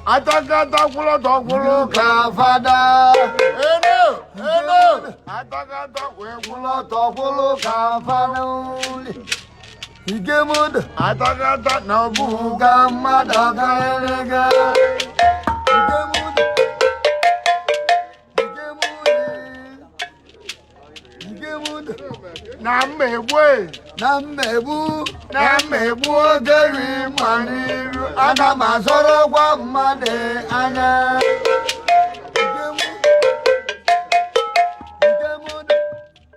Atagata kulo kafada. Atagata kulo kafada. Igemud. Atagata na buga madagarega. Igemud. Nammebu ogeri maniru aga masoro kwa mmade anya.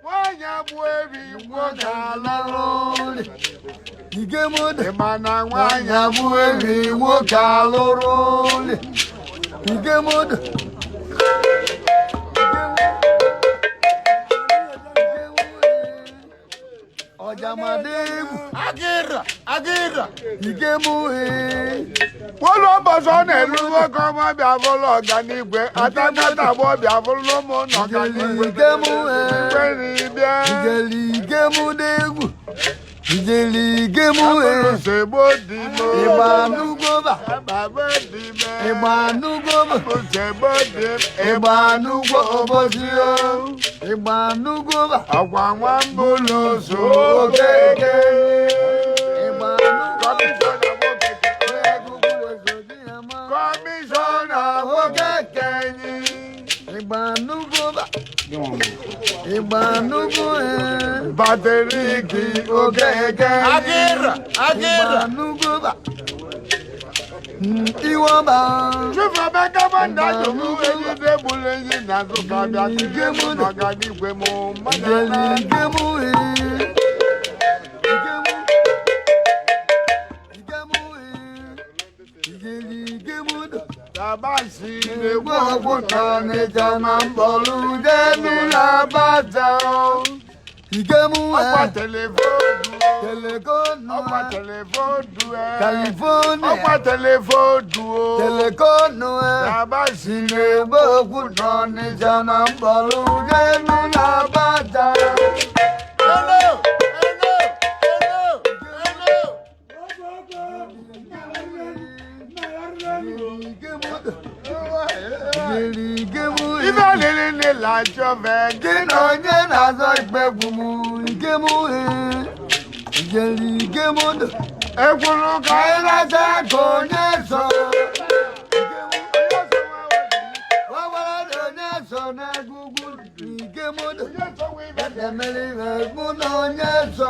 Wanya buebi wokaloroli. Igemud emana wanya buebi wokaloroli. Igemud Agira. Igemu Wolo boso na eluwo kan ma bi avolo oga ni gbe atagata bo bi avolo mo no ga ni gbe. Igemu degu. Igemu sebo di mo. Ibanugoba. Baba di me. Ibanugoba. Sebo di. Ibanugoba sio. Ibanugoba. Akwa nwambolo so keke. Bateriki ogege Agira Ibanugoba Iwaba Chufa beka banda jomu eyi de bulenyi na zo ka bi atigemu no ga ni gwe mo madali gemu Tabasi le gbogbo kan ni jama mbolu de mi la bata Igemu ọpa telefonu ọpa telefonu California ọpa telefonu telekonu Tabasi le gbogbo kan ni jama mbolu de mi la bata Hello Iba lele la jove gino nyena zo igbegumu igemu igemu egulu ka ina se konyeso wawala donyeso na gugu igemu demeli egulu nyeso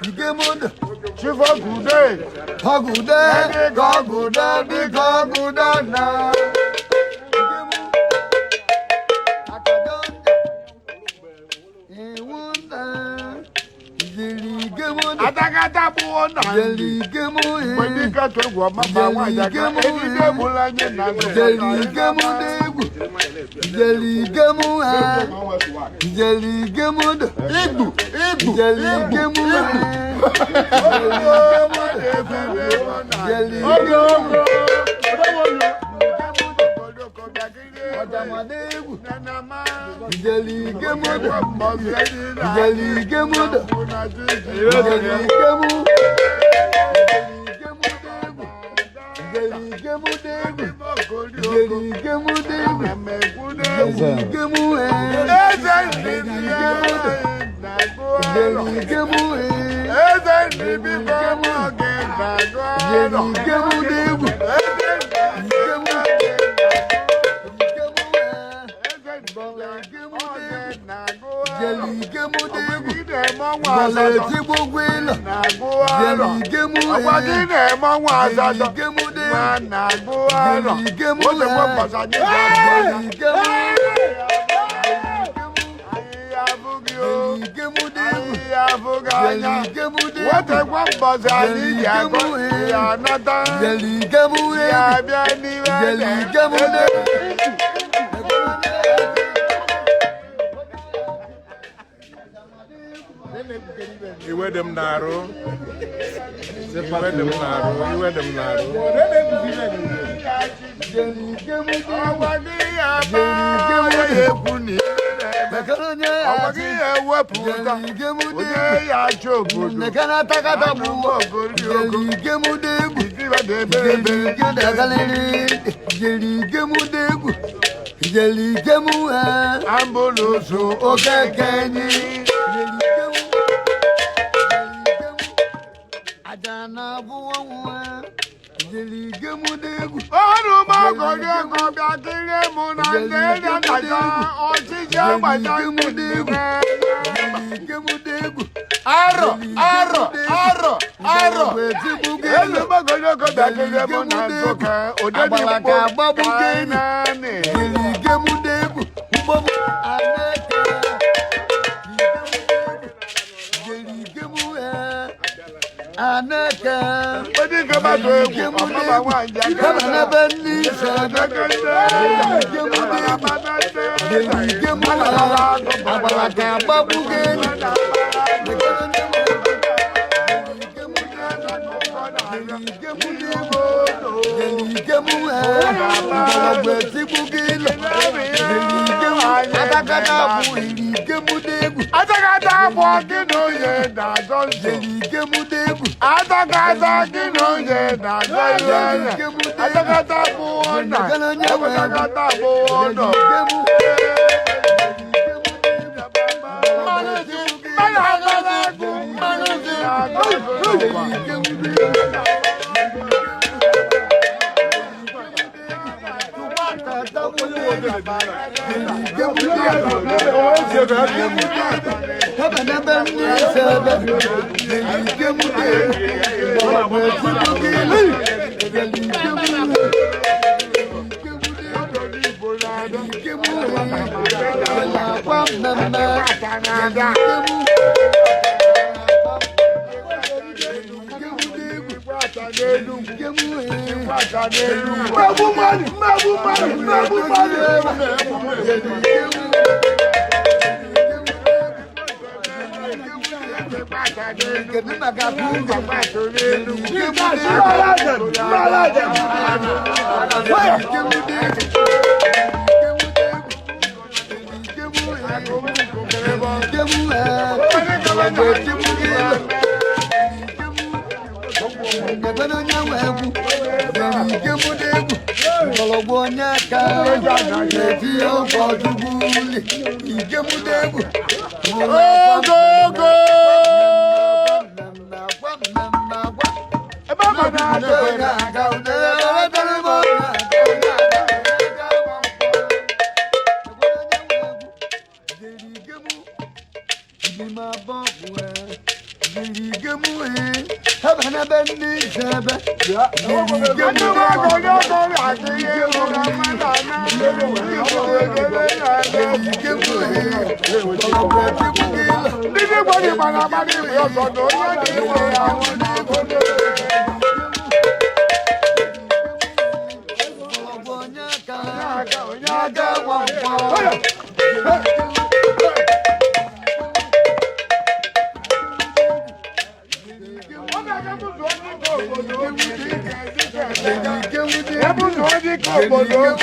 Igemud, Chifa Gude, Gogude, Bigoguda na. Atagata buona. Jeligemu, Wendika to Mama Wayaka, Edigemu Lanye na. Jeligemu, Ibu, Jeligemu, Iwe dem naru. Iwe dem naru. Iwe dem naru. Obodo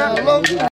Hello.